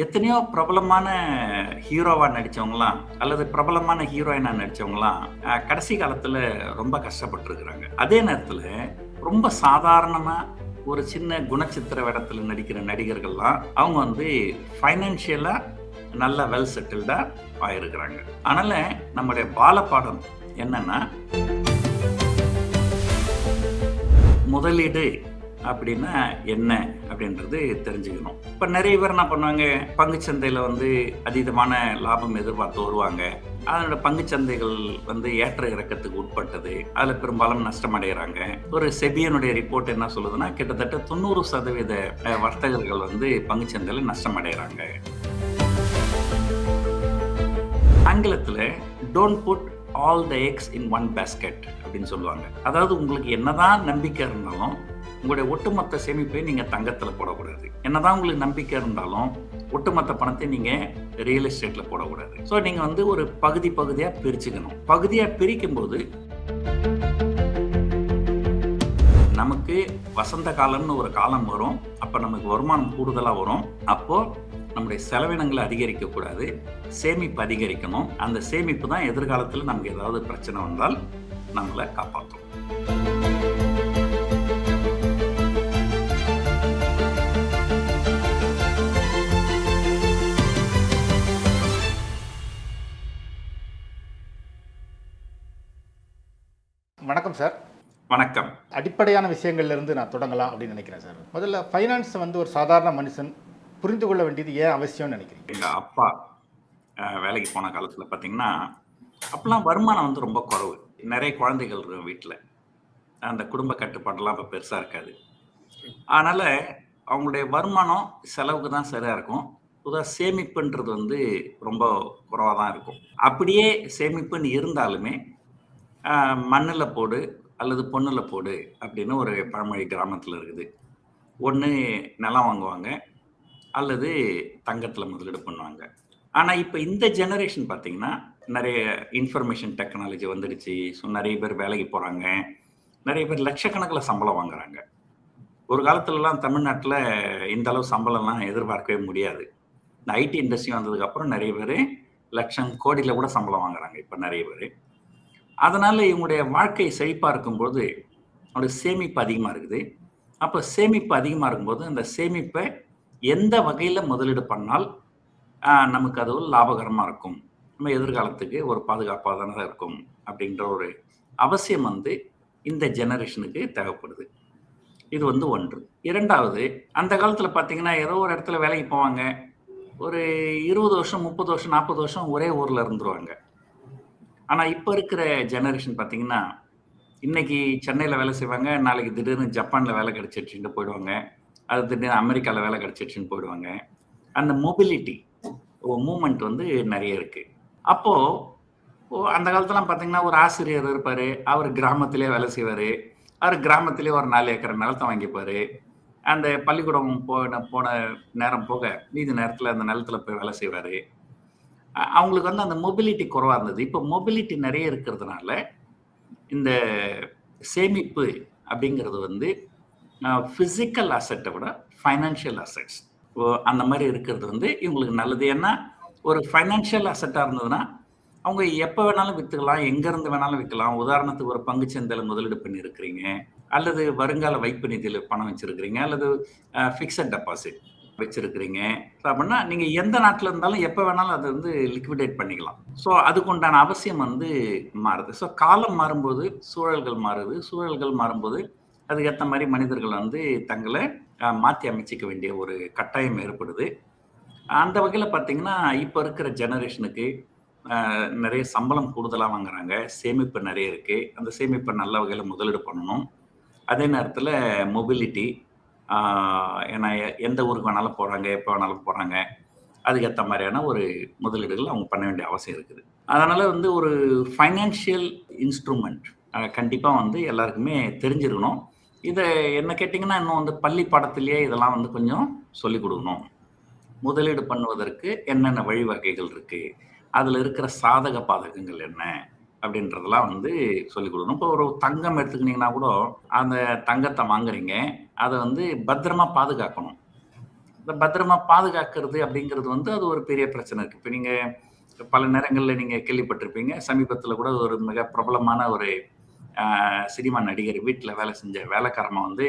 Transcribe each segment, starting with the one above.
எத்தனையோ பிரபலமான ஹீரோவா நடிச்சவங்கலாம் அல்லது பிரபலமான ஹீரோயினா நடிச்சவங்கலாம் கடைசி காலத்துல ரொம்ப கஷ்டப்பட்டுருக்குறாங்க. அதே நேரத்துல ரொம்ப சாதாரணமா ஒரு சின்ன குணச்சித்திர வேடத்துல நடிக்கிற நடிகர்கள்லாம் அவங்க வந்து ஃபைனான்சியலா நல்ல வெல் செட்டில்டா ஆயிருக்கிறாங்க. அதனால நம்முடைய பாலபாடம் என்னன்னா, முதலீடு அப்படின்னா என்ன அப்படின்றது தெரிஞ்சுக்கணும். இப்ப நிறைய பேர் என்ன பண்ணுவாங்க, பங்குச்சந்தையில வந்து அதீதமான லாபம் எதிர்பார்த்து வருவாங்க. அதனோட பங்குச்சந்தைகள் வந்து ஏற்ற இறக்கத்துக்கு உட்பட்டது. அதுல பெரும்பாலும் நஷ்டமடைகிறாங்க. ஒரு செபியனுடைய ரிப்போர்ட் என்ன சொல்லுதுன்னா, கிட்டத்தட்ட 90% வர்த்தகர்கள் வந்து பங்குச்சந்தையில நஷ்டமடைகிறாங்க. ஆங்கிலத்துல don't put all the eggs in one basket அப்படின்னு சொல்லுவாங்க. அதாவது உங்களுக்கு என்னதான் நம்பிக்கை இருந்தாலும் உங்களுடைய ஒட்டுமொத்த சேமிப்பை நீங்க தங்கத்துல போடக்கூடாது. என்னதான் உங்களுக்கு நம்பிக்கை இருந்தாலும் ஒட்டுமொத்த பணத்தை நீங்க ரியல் எஸ்டேட்ல போடக்கூடாது. ஸோ நீங்க வந்து ஒரு பகுதியா பிரிச்சுக்கணும். பகுதியா பிரிக்கும் போது நமக்கு வசந்த காலம்னு ஒரு காலம் வரும். அப்ப நமக்கு வருமானம் கூடுதலா வரும். அப்போ நம்முடைய செலவினங்களை அதிகரிக்க கூடாது, சேமிப்பு அதிகரிக்கணும். அந்த சேமிப்பு தான் எதிர்காலத்தில் நமக்கு ஏதாவது பிரச்சனை வந்தால் நம்மளை காப்பாற்றும். வணக்கம் சார். வணக்கம். அடிப்படையான விஷயங்கள்ல இருந்து நான் தொடங்கலாம் அப்படின்னு நினைக்கிறேன் சார். முதல்ல ஃபைனான்ஸ் வந்து ஒரு சாதாரண மனுஷன் புரிந்து கொள்ள வேண்டியது ஏன் அவசியம்னு நினைக்கிறீங்க? எங்க அப்பா வேலைக்கு போன காலத்துல பாத்தீங்கன்னா, அப்பெல்லாம் வருமானம் வந்து ரொம்ப குறைவு. நிறைய குழந்தைகள் இருக்கும் வீட்டுல. அந்த குடும்ப கட்டுப்பாடெல்லாம் அப்ப பெருசா இருக்காது. அதனால அவங்களுடைய வருமானம் செலவுக்கு தான் சரியா இருக்கும். பொதுவா சேமிப்புன்றது வந்து ரொம்ப குறைவா தான் இருக்கும். அப்படியே சேமிப்புன்னு இருந்தாலுமே மண்ணுல போடு அல்லது பொண்ணுல போடு அப்படின்னு ஒரு பழமொழி கிராமத்துல இருக்குது. ஒண்ணு நிலம் வாங்குவாங்க அல்லது தங்கத்துல முதலீடு பண்ணுவாங்க. ஆனா இப்ப இந்த ஜெனரேஷன் பாத்தீங்கன்னா, நிறைய இன்ஃபர்மேஷன் டெக்னாலஜி வந்துடுச்சு. ஸோ நிறைய பேர் வேலைக்கு போறாங்க. நிறைய பேர் லட்சக்கணக்கில் சம்பளம் வாங்குறாங்க. ஒரு காலத்துலலாம் தமிழ்நாட்டுல இந்த அளவு சம்பளம்லாம் எதிர்பார்க்கவே முடியாது. இந்த ஐடி இண்டஸ்ட்ரி வந்ததுக்கு அப்புறம் நிறைய பேர் லட்சம் கோடியில கூட சம்பளம் வாங்குறாங்க இப்ப நிறைய பேர். அதனால இவங்களுடைய வாழ்க்கை செழிப்பா இருக்கும்போது அவங்களுடைய சேமிப்பு அதிகமா இருக்குது. அப்ப சேமிப்பு அதிகமா இருக்கும்போது அந்த சேமிப்பை எந்த வகையில முதலீடு பண்ணால் நமக்கு அது ஒரு லாபகரமா இருக்கும், நம்ம எதிர்காலத்துக்கு ஒரு பாதுகாப்பாக தானே இருக்கும் அப்படின்ற ஒரு அவசியம் வந்து இந்த ஜெனரேஷனுக்கு தேவைப்படுது. இது வந்து ஒன்று. இரண்டாவது, அந்த காலத்துல பாத்தீங்கன்னா ஏதோ ஒரு இடத்துல வேலைக்கு போவாங்க. ஒரு 20 வருஷம் 30 வருஷம் 40 வருஷம் ஒரே ஊர்ல இருந்துருவாங்க. ஆனா இப்ப இருக்கிற ஜெனரேஷன் பாத்தீங்கன்னா, இன்னைக்கு சென்னையில வேலை செய்வாங்க, நாளைக்கு திடீர்னு ஜப்பான்ல வேலை கிடைச்சிடுச்சுன்னு போயிடுவாங்க, அது திடீர்னு அமெரிக்கால வேலை கிடைச்சிடுச்சுன்னு போயிடுவாங்க. அந்த மொபிலிட்டி மூவ்மெண்ட் வந்து நிறைய இருக்கு. அப்போ அந்த காலத்துலாம் பாத்தீங்கன்னா ஒரு ஆசிரியர் இருப்பாரு, அவர் கிராமத்திலே வேலை செய்வாரு. அவர் கிராமத்திலே ஒரு 4 ஏக்கர் நிலத்தை வாங்கிப்பாரு. அந்த பள்ளிக்கூடம் போன நேரம் போக மீதி நேரத்துல அந்த நிலத்துல போய் வேலை செய்வாரு. அவங்களுக்கு வந்து அந்த மொபிலிட்டி குறைவா இருந்தது. இப்போ மொபிலிட்டி நிறைய இருக்கிறதுனால இந்த சேமிப்பு அப்படிங்கிறது வந்து பிசிக்கல் அசெட்டை விட ஃபைனான்சியல் அசெட்ஸ் அந்த மாதிரி இருக்கிறது வந்து இவங்களுக்கு நல்லது. ஏன்னா ஒரு ஃபைனான்சியல் அசெட்டா இருந்ததுன்னா அவங்க எப்போ வேணாலும் வித்துக்கலாம், எங்க இருந்து வேணாலும் விற்கலாம். உதாரணத்துக்கு ஒரு பங்குச்சந்தையில முதலீடு பண்ணி இருக்கிறீங்க, அல்லது வருங்கால வைப்பு நிதியில பணம் வச்சிருக்கிறீங்க, அல்லது ஃபிக்ஸட் டெபாசிட் வச்சிருக்கிறீங்க அப்படின்னா நீங்க எந்த நாட்டில் இருந்தாலும் எப்போ வேணாலும் அதை வந்து லிக்விடேட் பண்ணிக்கலாம். ஸோ அதுக்கு உண்டான அவசியம் வந்து மாறுது. ஸோ காலம் மாறும்போது சூழல்கள் மாறுது. சூழல்கள் மாறும்போது அதுக்கேற்ற மாதிரி மனிதர்கள் வந்து தங்களை மாற்றி அமைச்சிக்க வேண்டிய ஒரு கட்டாயம் ஏற்படுது. அந்த வகையில் பார்த்தீங்கன்னா இப்போ இருக்கிற ஜெனரேஷனுக்கு நிறைய சம்பளம் கூடுதலாக வாங்குறாங்க, சேமிப்பு நிறைய இருக்கு. அந்த சேமிப்பை நல்ல வகையில் முதலீடு பண்ணணும். அதே நேரத்தில் மொபிலிட்டி, ஏன்னா எந்த ஊருக்கு வேணாலும் போகிறாங்க, எப்போ வேணாலும் போகிறாங்க, அதுக்கேற்ற மாதிரியான ஒரு முதலீடுகள் அவங்க பண்ண வேண்டிய அவசியம் இருக்குது. அதனால் வந்து ஒரு ஃபைனான்ஷியல் இன்ஸ்ட்ருமெண்ட் கண்டிப்பாக வந்து எல்லாருக்குமே தெரிஞ்சிருக்கணும். இதை என்ன கேட்டிங்கன்னா இன்னும் வந்து பள்ளி பாடத்திலேயே இதெல்லாம் வந்து கொஞ்சம் சொல்லிக் கொடுக்கணும். முதலீடு பண்ணுவதற்கு என்னென்ன வழிவகைகள் இருக்குது, அதில் இருக்கிற சாதக பாதகங்கள் என்ன அப்படின்றதெல்லாம் வந்து சொல்லிக் கொடுக்கணும். இப்போ ஒரு தங்கம் எடுத்துக்கிட்டிங்கன்னா கூட அந்த தங்கத்தை வாங்குறீங்க, அதை வந்து பத்திரமா பாதுகாக்கணும். இந்த பத்திரமா பாதுகாக்கிறது அப்படிங்கிறது வந்து அது ஒரு பெரிய பிரச்சனை இருக்கு. இப்ப நீங்க பல நேரங்கள்ல நீங்க கேள்விப்பட்டிருப்பீங்க. சமீபத்தில கூட ஒரு மிக பிரபலமான ஒரு சினிமா நடிகர் வீட்ல வேலை செஞ்ச வேலைக்காரம்மா வந்து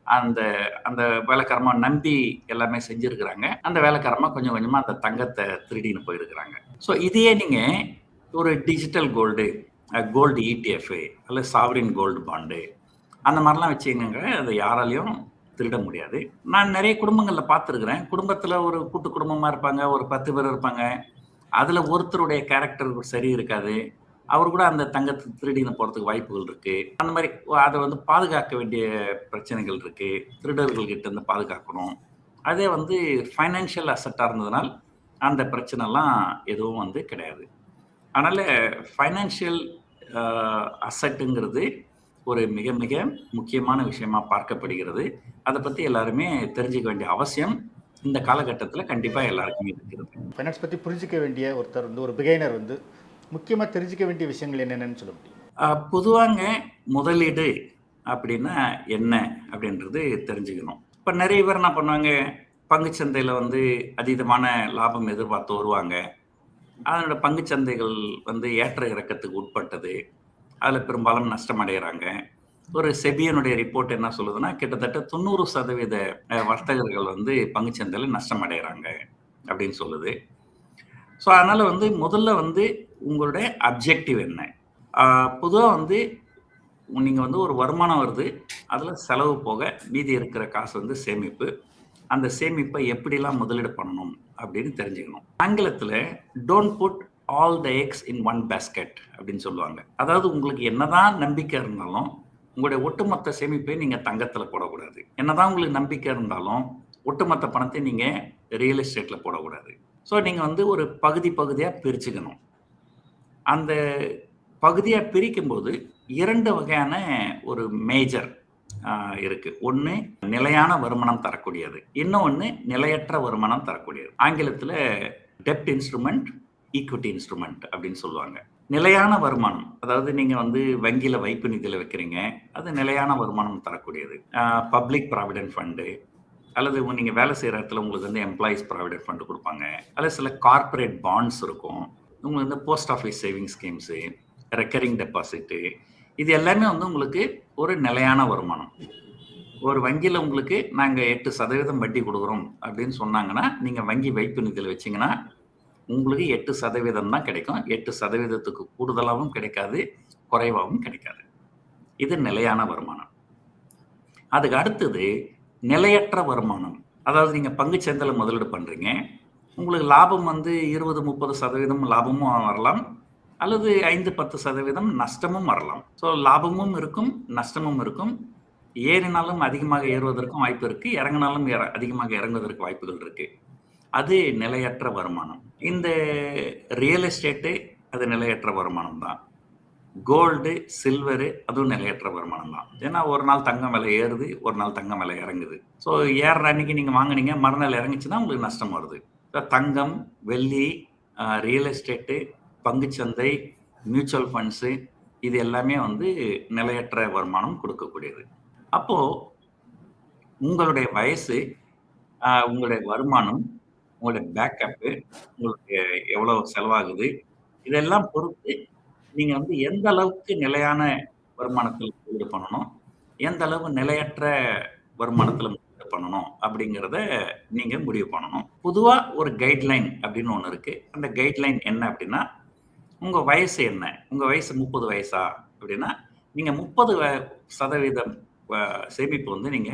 அந்த அந்த வேலைக்காரம்மா நம்பி எல்லாமே செஞ்சிருக்கிறாங்க. அந்த வேலைக்காரம்மா கொஞ்சம் கொஞ்சமா அந்த தங்கத்த திருடின்னு போயிருக்கிறாங்க. ஸோ இதையே நீங்க ஒரு டிஜிட்டல் கோல்டு, கோல்டு ETF அல்ல சாவரின் கோல்டு பாண்டு அந்த மாரிலாம் வச்சீங்கங்க, அத யாராலயும் திருட முடியாது. நான் நெறைய குடும்பங்கள்ல பார்த்துருக்கிறேன். குடும்பத்தில ஒரு கூட்டு குடும்பமா இருப்பாங்க. ஒரு 10 பேர் இருப்பாங்க. அதுல ஒருத்தருடைய கேரக்டர் சரி இருக்காது. அவரு கூட அந்த தங்கத்த திருடின்னு போறதுக்கு வாய்ப்புகள் இருக்கு. அந்த மாரி அத வந்து பாதுகாக்க வேண்டிய பிரச்சனைகள் இருக்கு. திருடர்கள் கிட்ட இருந்து பாதுகாக்கணும். அதே வந்து ஃபைனான்ஷியல் அசெட்டா இருந்ததுனால், அந்த பிரச்சனைலாம் எதுவும் வந்து கிடையாது. அதனால ஃபைனான்ஷியல் அ அசெட்டுங்கிறது ஒரு மிக மிக முக்கியமான விஷயமா பார்க்கப்படுகிறது. அத பத்தி எல்லாருமே தெரிஞ்சுக்க வேண்டிய அவசியம் இந்த காலகட்டத்தில கண்டிப்பா எல்லாருக்குமே இருக்கிறது. ஃபைனான்ஸ் பத்தி புரிஞ்சுக்க வேண்டிய ஒருத்தர் வந்து ஒரு பிகைனர் வந்து முக்கியமா தெரிஞ்சுக்க வேண்டிய விஷயங்கள் என்னென்னன்னு சொல்ல முடியும்? பொதுவாங்க முதலீடு அப்படின்னா என்ன அப்படின்றது தெரிஞ்சுக்கணும். இப்ப நெறைய பேர் என்ன பண்ணுவாங்க, பங்குச் சந்தையில வந்து அதீதமான லாபம் எதிர்பார்த்து வருவாங்க. அதனோட பங்குச் சந்தைகள் வந்து ஏற்ற இறக்கத்துக்கு உட்பட்டது. அதுல பெரும்பாலும் நஷ்டம் அடையறாங்க. ஒரு செபியினுடைய ரிப்போர்ட் என்ன சொல்லுதுன்னா, கிட்டத்தட்ட 90% வர்த்தகர்கள் வந்து பங்குச் சந்தையில நஷ்டம் அடையறாங்க அப்படின்னு சொல்லுது. ஸோ அதனால வந்து முதல்ல வந்து உங்களுடைய அப்ஜெக்டிவ் என்ன? ஆ பொதுவா வந்து நீங்க வந்து ஒரு வருமானம் வருது. அதுல செலவு போக மீதி இருக்கிற காசு வந்து சேமிப்பு. அந்த சேமிப்பை எப்படிலாம் முதலீடு பண்ணணும் அப்படின்னு தெரிஞ்சுக்கணும். ஆங்கிலத்துல don't put all the eggs in one basket அப்படின்னு சொல்லுவாங்க. அதாவது உங்களுக்கு என்னதான் நம்பிக்கை இருந்தாலும், உங்களுடைய ஒட்டுமொத்த சேமிப்பை நீங்க தங்கத்துல போடக்கூடாது. என்னதான் உங்களுக்கு நம்பிக்கை இருந்தாலும், ஒட்டுமொத்த பணத்தை நீங்க ரியல் எஸ்டேட்ல போடக்கூடாது. ஸோ நீங்க வந்து ஒரு பகுதி பகுதியா பிரிச்சுக்கணும். அந்த பகுதியா பிரிக்கும்போது 2 வகையான ஒரு மேஜர் இருக்கு. ஒண்ணு நிலையான வருமானம் தரக்கூடியது. இன்னொன்னு நிலையற்ற வருமானம் தரக்கூடியது. ஆங்கிலத்தில டெப்ட் இன்ஸ்ட்ருமென்ட், ஈக்விட்டி இன்ஸ்ட்ருமென்ட் அப்படின்னு சொல்லுவாங்க. நிலையான வருமானம். அதாவது நீங்க வந்து வங்கியில வைப்பு நிதியில வைக்கிறீங்க. அது நிலையான வருமானம் தரக்கூடியது. பப்ளிக் ப்ராவிடென்ட் ஃபண்ட் அல்லது நீங்க வேலை செய்ற இடத்துல உங்களுக்கு வந்து எம்ப்ளாயீஸ் ப்ராவிடென்ட் ஃபண்ட் குடுப்பாங்க. அல்லது சில கார்ப்பரேட் பாண்ட்ஸ் இருக்கும். உங்களுக்கு வந்து post office saving schemes, recurring deposit இது எல்லாமே வந்து உங்களுக்கு ஒரு நிலையான வருமானம். ஒரு வங்கியில உங்களுக்கு நாங்க 8% வட்டி குடுக்குறோம் அப்படின்னு சொன்னாங்கன்னா, நீங்க வங்கி வைப்பு நிதியில வச்சீங்கன்னா, உங்களுக்கு 8% தான் கிடைக்கும். 8%க்கு கூடுதலாவும் கிடைக்காது, குறைவாவும் கிடைக்காது. இது நிலையான வருமானம். அதுக்கு அடுத்தது நிலையற்ற வருமானம். அதாவது நீங்க பங்குச் சந்தையில முதலீடு பண்றீங்க. உங்களுக்கு லாபம் வந்து 20, 30% லாபமும் வரலாம். அல்லது 5, 10% நஷ்டமும் வரலாம். ஸோ லாபமும் இருக்கும், நஷ்டமும் இருக்கும். ஏறினாலும் அதிகமாக ஏறுவதற்கும் வாய்ப்பு இருக்கு. இறங்குனாலும் அதிகமாக இறங்குவதற்கு வாய்ப்புகள் இருக்கு. அது நிலையற்ற வருமானம். இந்த ரியல் எஸ்டேட்டு அது நிலையற்ற வருமானம் தான். கோல்டு, சில்வரு அதுவும் நிலையற்ற வருமானம் தான். ஏன்னா ஒரு நாள் தங்கம் விலை ஏறுது, ஒரு நாள் தங்கம் விலை இறங்குது. ஸோ ஏறுற அன்னைக்கு நீங்க வாங்குனீங்க, மறுநாள் இறங்குச்சுன்னா உங்களுக்கு நஷ்டம் வருது. தங்கம், வெள்ளி, ரியல் எஸ்டேட்டு, பங்குச்சந்தை, மியூச்சுவல் ஃபண்ட்ஸு இது எல்லாமே வந்து நிலையற்ற வருமானம் கொடுக்கக்கூடியது. அப்போ உங்களுடைய வயசு, உங்களுடைய வருமானம், உங்களுடைய பேக்கப்பு, உங்களுக்கு எவ்வளவு செலவாகுது, இதெல்லாம் பொறுத்து நீங்க வந்து எந்த அளவுக்கு நிலையான வருமானத்தில முதலீடு பண்ணணும், எந்த அளவு நிலையற்ற வருமானத்தில முதலீடு பண்ணணும் அப்படிங்கிறத நீங்க முடிவு பண்ணணும். பொதுவா ஒரு கைட்லைன் அப்படின்னு ஒண்ணு இருக்கு. அந்த கைட்லைன் என்ன அப்படின்னா, உங்க வயசு என்ன? உங்க வயசு 30 வயசா? அப்படின்னா, நீங்க 30% சேமிப்பு வந்து நீங்க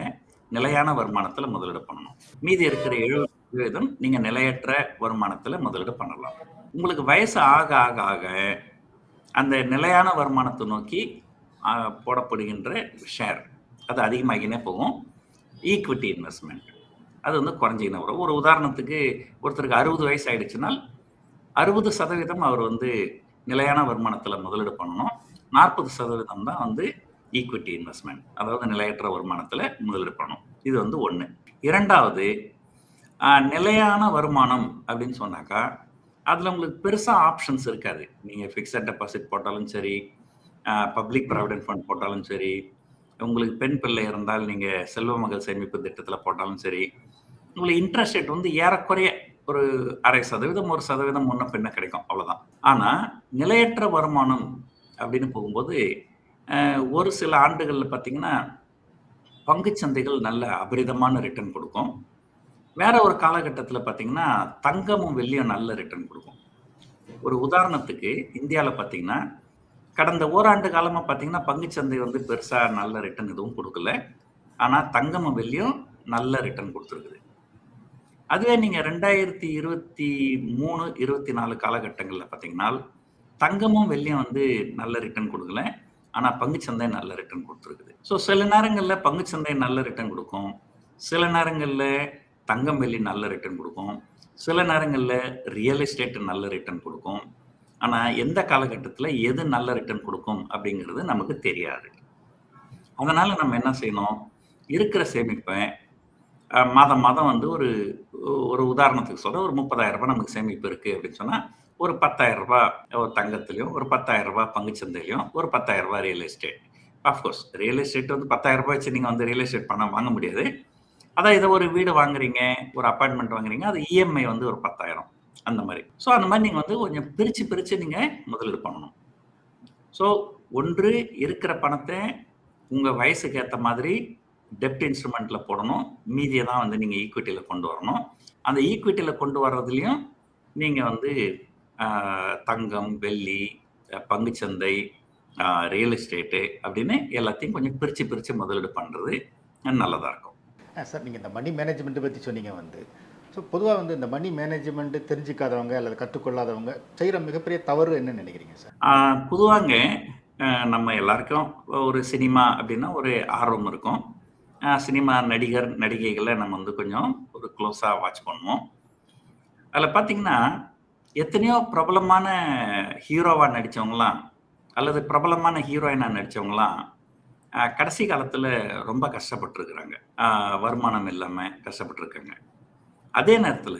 நிலையான வருமானத்தில முதலீடு பண்ணணும். மீதி இருக்கிற 70% நீங்க நிலையற்ற வருமானத்தில முதலீடு பண்ணலாம். உங்களுக்கு வயசு ஆக ஆக ஆக அந்த நிலையான வருமானத்தை நோக்கி அ போடப்படுகின்ற ஷேர் அது அதிகமாகினே போகும். ஈக்விட்டி இன்வெஸ்ட்மென்ட் அது வந்து குறைஞ்சிக்கினே வரும். ஒரு உதாரணத்துக்கு ஒருத்தருக்கு 60 வயசு ஆயிடுச்சுனால் 60% அவர் வந்து நிலையான வருமானத்தில முதலீடு பண்ணணும். 40% தான் வந்து ஈக்விட்டி இன்வெஸ்ட்மென்ட். அதாவது நிலையற்ற வருமானத்தில முதலீடு பண்ணணும். இது வந்து 1. 2வது நிலையான வருமானம் அப்படின்னு சொன்னாக்கா, அதுல உங்களுக்கு பெருசா ஆப்ஷன்ஸ் இருக்காது. நீங்க பிக்ஸட் டெபாசிட் போட்டாலும் சரி, பப்ளிக் ப்ராவிடென்ட் ஃபண்ட் போட்டாலும் சரி, உங்களுக்கு பெண் பிள்ளை இருந்தால் நீங்க செல்வ மகள் சேமிப்பு திட்டத்தில போட்டாலும் சரி, உங்களுக்கு இன்ட்ரெஸ்ட் ரேட் வந்து ஏறக்குறைய ஒரு 0.5% 1% முன்ன பின்ன கிடைக்கும். அவ்வளோதான். ஆனா, நிலையற்ற வருமானம் அப்படின்னு போகும்போது, ஒரு சில ஆண்டுகள்ல பார்த்தீங்கன்னா, பங்குச் சந்தைகள் நல்ல அபரிதமான ரிட்டர்ன் குடுக்கும். வேற ஒரு காலகட்டத்தில பார்த்தீங்கன்னா, தங்கமும் வெள்ளியும் நல்ல ரிட்டர்ன் குடுக்கும். ஒரு உதாரணத்துக்கு இந்தியால பார்த்தீங்கன்னா, கடந்த ஓராண்டு காலமா பார்த்தீங்கன்னா, பங்குச் சந்தை வந்து பெருசா நல்ல ரிட்டர்ன் எதுவும் குடுக்கல. ஆனா, தங்கமும் வெள்ளியும் நல்ல ரிட்டர்ன் குடுத்திருக்குது. அதுவே நீங்க 2023, 24 காலகட்டங்கள்ல பார்த்தீங்கன்னா, தங்கமும் வெள்ளியும் வந்து நல்ல ரிட்டர்ன் குடுக்கல. ஆனா, பங்குச்சந்தை நல்ல ரிட்டர்ன் குடுத்திருக்குது. ஸோ சில நேரங்கள்ல பங்குச்சந்தை நல்ல ரிட்டர்ன் குடுக்கும். சில நேரங்கள்ல தங்கம், வெள்ளி நல்ல ரிட்டர்ன் குடுக்கும். சில நேரங்கள்ல ரியல் எஸ்டேட் நல்ல ரிட்டர்ன் குடுக்கும். ஆனா, எந்த காலகட்டத்தில எது நல்ல ரிட்டர்ன் குடுக்கும் அப்படிங்கிறது நமக்கு தெரியாது. அதனால நம்ம என்ன செய்யணும்? இருக்கிற சேமிப்ப மாதம் மாதம் வந்து ஒரு ஒரு உதாரணத்துக்கு சொல்றேன். ஒரு ரூ. 30,000 நமக்கு சேமிப்பு இருக்கு அப்படின்னு சொன்னா, ஒரு ரூ. 10,000 ஒரு தங்கத்திலயும், ஒரு ரூ. 10,000 பங்குச்சந்தையிலயும், ஒரு ரூ. 10,000 real estate. Of course real estate வந்து ரூ. 10,000 வச்சு நீங்க வந்து ரியல் எஸ்டேட் பணம் வாங்க முடியாது. அதான் இத ஒரு வீடு வாங்குறீங்க, ஒரு அபார்ட்மெண்ட் வாங்குறீங்க. அது இஎம்ஐ வந்து ஒரு 10,000 அந்த மாரி. ஸோ அந்த மாரி நீங்க வந்து கொஞ்சம் பிரிச்சு பிரிச்சு நீங்க முதலீடு பண்ணணும். ஸோ ஒன்று இருக்கிற பணத்த உங்க வயசுக்கு ஏத்த மாதிரி டெப்ட் இன்ஸ்ட்ருமென்ட்ல போடணும். மீதிய தான் வந்து நீங்க ஈக்விட்டில கொண்டு வரணும். அந்த ஈக்விட்டில கொண்டு வர்றதுலயும் நீங்க வந்து அ தங்கம், வெள்ளி, பங்குச்சந்தை, ரியல் எஸ்டேட்டு அப்படின்னு எல்லாத்தையும் கொஞ்சம் பிரிச்சு பிரிச்சு முதலீடு பண்றது நல்லதா இருக்கும். சார் நீங்க இந்த மணி மேனேஜ்மெண்ட் பத்தி சொன்னீங்க வந்து. ஸோ பொதுவா வந்து இந்த மணி மேனேஜ்மெண்ட் தெரிஞ்சுக்காதவங்க அல்லது கற்றுக்கொள்ளாதவங்க செய்ற மிகப்பெரிய தவறு என்னன்னு நினைக்கிறீங்க சார்? பொதுவாங்க நம்ம எல்லாருக்கும் ஒரு சினிமா அப்படின்னா ஒரு ஆர்வம் இருக்கும். சினிமா நடிகர், நடிகைகள நம்ம வந்து கொஞ்சம் ஒரு க்ளோஸா வாட்ச் பண்ணுவோம். அதில பார்த்தீங்கன்னா, எத்தனையோ பிரபலமான ஹீரோவா நடிச்சவங்கலாம், அல்லது பிரபலமான ஹீரோயினா நடிச்சவங்கலாம், கடைசி காலத்தில ரொம்ப கஷ்டப்பட்டுருக்கிறாங்க. வருமானம் இல்லாம கஷ்டப்பட்டுருக்காங்க. அதே நேரத்தில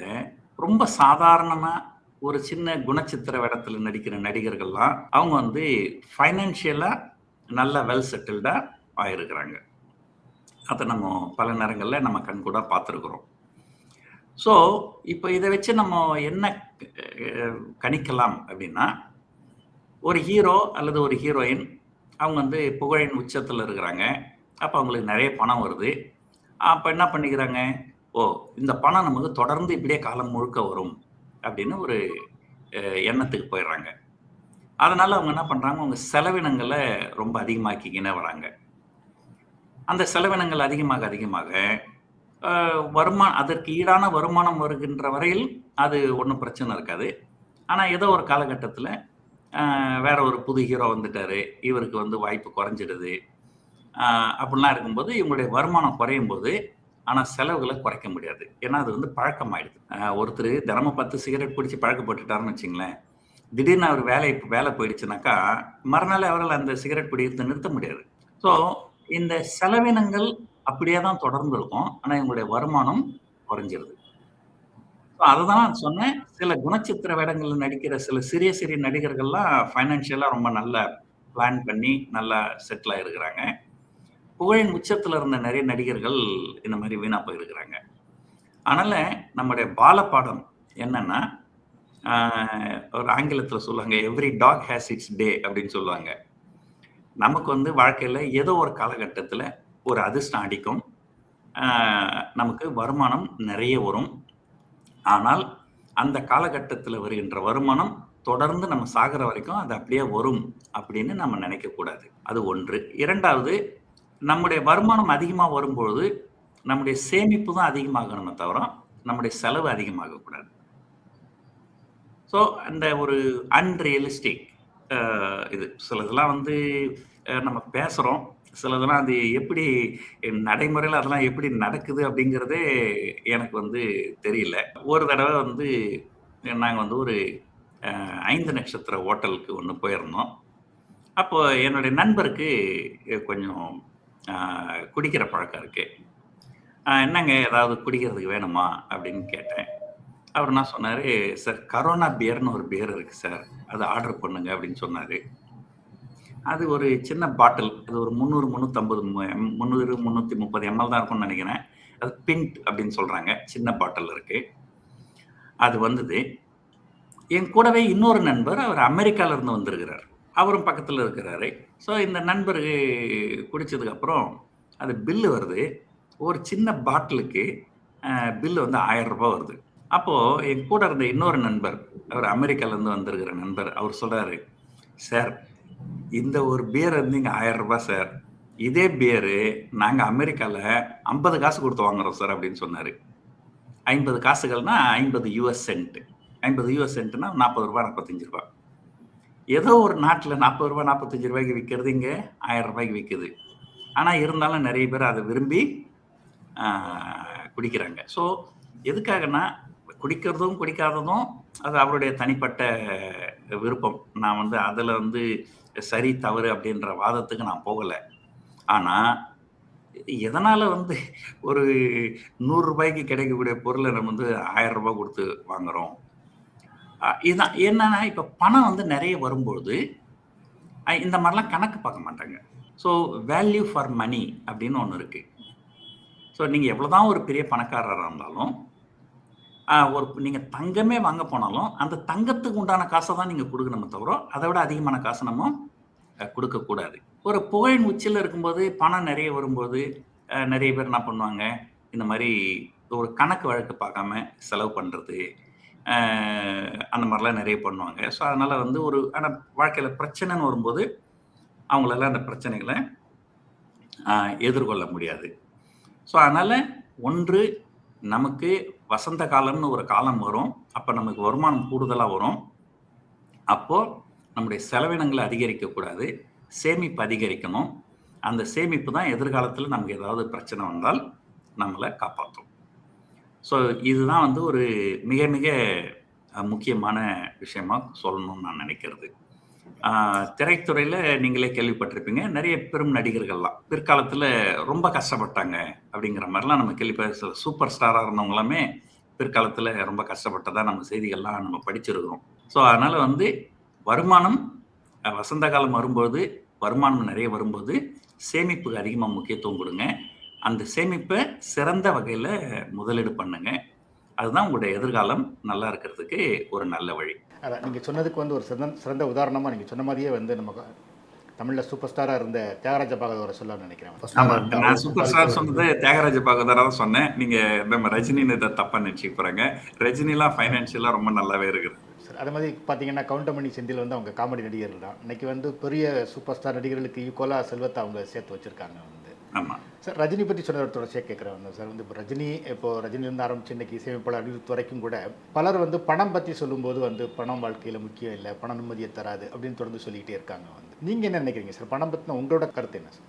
ரொம்ப சாதாரணமா ஒரு சின்ன குணச்சித்திர வேடத்தில நடிக்கிற நடிகர்கள்லாம், அவங்க வந்து ஃபைனான்ஷியலா நல்ல வெல் செட்டில்டா ஆயிருக்கிறாங்க. அத நம்ம பல நேரங்கள்ல நம்ம கண்கூடா பார்த்துருக்கிறோம். ஸோ, இப்ப இத வச்சு நம்ம என்ன கணிக்கலாம் அப்படின்னா, ஒரு ஹீரோ அல்லது ஒரு ஹீரோயின் அவங்க வந்து புகழின் உச்சத்தில இருக்கிறாங்க. அப்ப அவங்களுக்கு நெறைய பணம் வருது. அப்ப என்ன பண்ணிக்கிறாங்க, "ஓ! இந்த பணம் நமக்கு தொடர்ந்து இப்படியே காலம் முழுக்க வரும்." அப்படின்னு ஒரு எண்ணத்துக்கு போயிடுறாங்க. அதனால அவங்க என்ன பண்றாங்க, அவங்க செலவினங்கள ரொம்ப அதிகமாக்கிக்கினே வராங்க. அந்த செலவினங்கள் அதிகமாக அதிகமாக அதற்கு ஈடான வருமானம் வருகின்ற வரையில் அது ஒண்ணும் பிரச்சனை இருக்காது. ஆனா ஏதோ ஒரு காலகட்டத்தில வேற ஒரு புது ஹீரோ வந்துட்டாரு. இவருக்கு வந்து வாய்ப்பு குறைஞ்சிடுது. அ அப்படிலாம் இருக்கும்போது இவங்களுடைய வருமானம் குறையும்போது, ஆனா செலவுகள குறைக்க முடியாது. ஏன்னா அது வந்து பழக்கமாயிடுது. ஒருத்தரு தினமும் 10 சிகரெட் பிடிச்சு பழக்கப்பட்டுட்டாருன்னு வச்சுங்களேன், திடீர்னு அவர் வேலை போயிடுச்சுனாக்கா, மறுநாளே அவரால அந்த சிகரெட் பிடிக்கிறத நிறுத்த முடியாது. ஸோ இந்த செலவினங்கள் அப்படியே தான் தொடர்ந்து இருக்கும். ஆனா இவங்களுடைய வருமானம் குறைஞ்சிருது. ஸோ அததான் சொன்னேன். சில குணச்சித்திர வேடங்கள்ல நடிக்கிற சில சிறிய சிறிய நடிகர்கள்லாம் ஃபைனான்ஷியலா ரொம்ப நல்லா பிளான் பண்ணி நல்லா செட்டில் ஆயிருக்கிறாங்க. புகழின் உச்சத்துல இருந்த நெறைய நடிகர்கள் இந்த மாரி வீணா போயிருக்கிறாங்க. அதனால நம்முடைய பாலபாடம் என்னன்னா, ஆ ஒரு ஆங்கிலத்துல சொல்லுவாங்க, "எவ்ரி டாக் ஹேஸ் இட்ஸ் டே" அப்படின்னு சொல்லுவாங்க. நமக்கு வந்து வாழ்க்கையில ஏதோ ஒரு காலகட்டத்துல ஒரு அதிர்ஷ்டம் அடிக்கும். ஆ நமக்கு வருமானம் நெறைய வரும். ஆனால், அந்த காலகட்டத்தில வருகின்ற வருமானம் தொடர்ந்து நம்ம சாகுற வரைக்கும் அது அப்படியே வரும் அப்படின்னு நம்ம நினைக்கக்கூடாது. அது 1. 2வது நம்முடைய வருமானம் அதிகமா வரும்பொழுது, நம்முடைய சேமிப்பு தான் அதிகமாகணுமே தவிர, நம்முடைய செலவு அதிகமாகக்கூடாது. ஸோ, அந்த ஒரு அன்ரியலிஸ்டிக் அ இது சிலதெல்லாம் வந்து நம்ம பேசுறோம். சிலதெல்லாம் அது எப்படி நடைமுறையில அதெல்லாம் எப்படி நடக்குது அப்படிங்கிறதே எனக்கு வந்து தெரியல. ஒரு தடவ வந்து நாங்க வந்து ஒரு 5 நட்சத்திர ஹோட்டலுக்கு ஒண்ணு போயிருந்தோம். அப்போ என்னுடைய நண்பருக்கு கொஞ்சம் அ குடிக்கிற பழக்கம் இருக்கு. "என்னங்க ஏதாவது குடிக்கிறதுக்கு வேணுமா?" அப்படின்னு கேட்டேன். அவரு என்ன சொன்னாரு, "சார் கரோனா பியர்ன்னு ஒரு பியர் இருக்கு சார். அத ஆர்டர் பண்ணுங்க" அப்படின்னு சொன்னாரு. அது ஒரு சின்ன பாட்டில். அது ஒரு 300, 350 300, 330 எம்எல் தான் இருக்கும்னு நெனைக்கிறேன். அது பிண்ட் அப்படின்னு சொல்றாங்க. சின்ன பாட்டில் இருக்கு. அது வந்தது. என் கூடவே இன்னொரு நண்பர் அவர் அமெரிக்கால இருந்து வந்திருக்கிறார். அவரும் பக்கத்துல இருக்கிறாரு. ஸோ இந்த நண்பரு குடிச்சதுக்கு அப்புறம் அது பில்லு வருது. ஒரு சின்ன பாட்டிலுக்கு பில்லு வந்து ரூ. 1000 வருது. அப்போ என் கூட இருந்த இன்னொரு நண்பர், அவர் அமெரிக்கால இருந்து வந்திருக்கிற நண்பர், அவர் சொல்றாரு, "சார், இந்த ஒரு பியர் வந்து இங்க ரூ. 1000 சார். இதே பியரு நாங்க அமெரிக்கால 50 காசு குடுத்து வாங்குறோம் சார்" அப்படின்னு சொன்னாரு. 50 காசுகள்னா 50 யுஎஸ் சென்ட். 50 யுஎஸ் சென்ட்னா ரூ. 40 ரூ. 45. ஏதோ ஒரு நாட்டுல ரூ. 40 ரூ. 45 விக்கிறது இங்க ரூ. 1000 விக்குது. ஆனா இருந்தாலும் நெறைய பேர் அத விரும்பி ஆ குடிக்கிறாங்க. ஸோ எதுக்காகன்னா, குடிக்கிறதும், குடிக்காததும் அது அவருடைய தனிப்பட்ட விருப்பம். நான் வந்து அதுல வந்து சரி, தவறு அப்படின்ற வாதத்துக்கு நான் போகல. ஆனா, எதனால வந்து ஒரு ரூ. 100 கிடைக்கக்கூடிய பொருள நம்ம வந்து ரூ. 1000 குடுத்து வாங்குறோம்? இதுதான். என்னன்னா, இப்ப பணம் வந்து நெறைய வரும்பொழுது, இந்த மாரிலாம் கணக்கு பார்க்க மாட்டாங்க. ஸோ வேல்யூ ஃபார் மனி அப்படின்னு ஒண்ணு இருக்கு. ஸோ நீங்க எவ்வளோதான் ஒரு பெரிய பணக்காரரா இருந்தாலும், ஒரு நீங்க தங்கமே வாங்க போனாலும், அந்த தங்கத்துக்கு உண்டான காச தான் நீங்க குடுக்கணுமே தவிர, அத விட அதிகமான காச நம்ம குடுக்கக்கூடாது. ஒரு புகழின் உச்சியில இருக்கும்போது, பணம் நெறைய வரும்போது, நெறைய பேர் என்ன பண்ணுவாங்க, இந்த மாரி ஒரு கணக்கு வழக்கு பார்க்காம செலவு பண்றது, அ அந்த மாரிலாம் நெறைய பண்ணுவாங்க. ஸோ அதனால வந்து ஆனா வாழ்க்கையில பிரச்சனைன்னு வரும்போது, அவங்களால அந்த பிரச்சனைகள அ எதிர்கொள்ள முடியாது. ஸோ அதனால ஒன்று நமக்கு வசந்த காலம்னு ஒரு காலம் வரும். அப்ப நமக்கு வருமானம் கூடுதலா வரும். அப்போ நம்முடைய செலவினங்கள அதிகரிக்கக்கூடாது. சேமிப்பு அதிகரிக்கணும். அந்த சேமிப்பு தான் எதிர்காலத்தில நமக்கு ஏதாவது பிரச்சனை வந்தால் நம்மள காப்பாத்தும். ஸோ இதுதான் வந்து ஒரு மிக மிக முக்கியமான விஷயமா சொல்லணும்னு நான் நினைக்கிறது. ஆ திரைத்துறையில நீங்களே கேள்விப்பட்டிருப்பீங்க. நெறைய பெரும் நடிகர்கள்லாம் பிற்காலத்தில ரொம்ப கஷ்டப்பட்டாங்க அப்படிங்கிற மாரிலாம் நம்ம சில சூப்பர் ஸ்டாரா இருந்தவங்க எல்லாமே பிற்காலத்தில ரொம்ப கஷ்டப்பட்டதா நம்ம செய்திகள்லாம் நம்ம படிச்சிருக்கிறோம். ஸோ அதனால வந்து வருமானம் வசந்த காலம் வரும்போது, வருமானம் நெறைய வரும்போது, சேமிப்புக்கு அதிகமா முக்கியத்துவம் குடுங்க. அந்த சேமிப்ப சிறந்த வகையில முதலீடு பண்ணுங்க. அதுதான் உங்களுடைய எதிர்காலம் நல்லா இருக்கிறதுக்கு ஒரு நல்ல வழி. அதான் நீங்க சொன்னதுக்கு வந்து ஒரு சிறந்த உதாரணமா நீங்க சொன்ன மாரியே வந்து நம்ம தமிழ்ல சூப்பர் ஸ்டாரா இருந்த தியாகராஜ பாகவதர சொல்லலாம்னு நினைக்கிறேன். ஆமா. நான் சூப்பர் ஸ்டார் சொன்னது தியாகராஜ பாகவதரா தான் சொன்னேன். நீங்க நம்ம ரஜினின்னு இத தப்பா நெனச்சுக்க போறாங்க. ரஜினிலாம் ஃபைனான்ஷியலா ரொம்ப நல்லாவே இருக்குது. சரி, அதே மாதிரி பார்த்தீங்கன்னா, கவுண்டமணி செந்தில் வந்து அவங்க காமெடி நடிகர்கள் தான். இன்னைக்கு வந்து பெரிய சூப்பர் ஸ்டார் நடிகர்களுக்கு ஈக்குவலா செல்வத்த அவங்க சேர்த்து வச்சிருக்காங்க வந்து. ஆமா. சார், ரஜினி பற்றி சொன்ன ஒரு தொடர்ச்சியா கேட்கிறேன் வந்து சார். வந்து இப்போ ரஜினி இருந்து ஆரம்பிச்சு இன்னைக்கு இசையமைப்பாளர் அறிவிப்பு வரைக்கும் கூட பலர் வந்து பணம் பத்தி சொல்லும்போது வந்து பணம் வாழ்க்கையில முக்கியம் இல்ல, பணம் நிம்மதியை தராது அப்படின்னு தொடர்ந்து சொல்லிக்கிட்டே இருக்காங்க வந்து. நீங்க என்ன நினைக்கிறீங்க சார்? பணம் பத்தின உங்களோட கருத்து என்ன சார்?